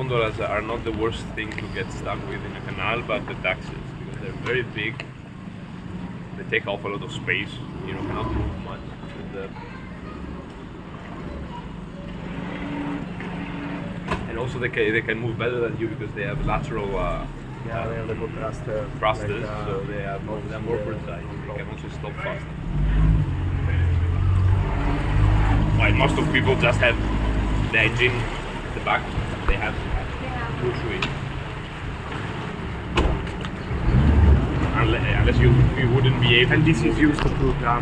gondolas are not the worst thing to get stuck with in a canal, but the taxis, because they're very big. They take off a lot of space. You know, cannot move much. And also they can move better than you because they have lateral they have the good thrusters, like, so they're more precise. They can also stop fast. While most of people just have the engine at the back, they have to push with. Unless you wouldn't be able. and to this is move. used to program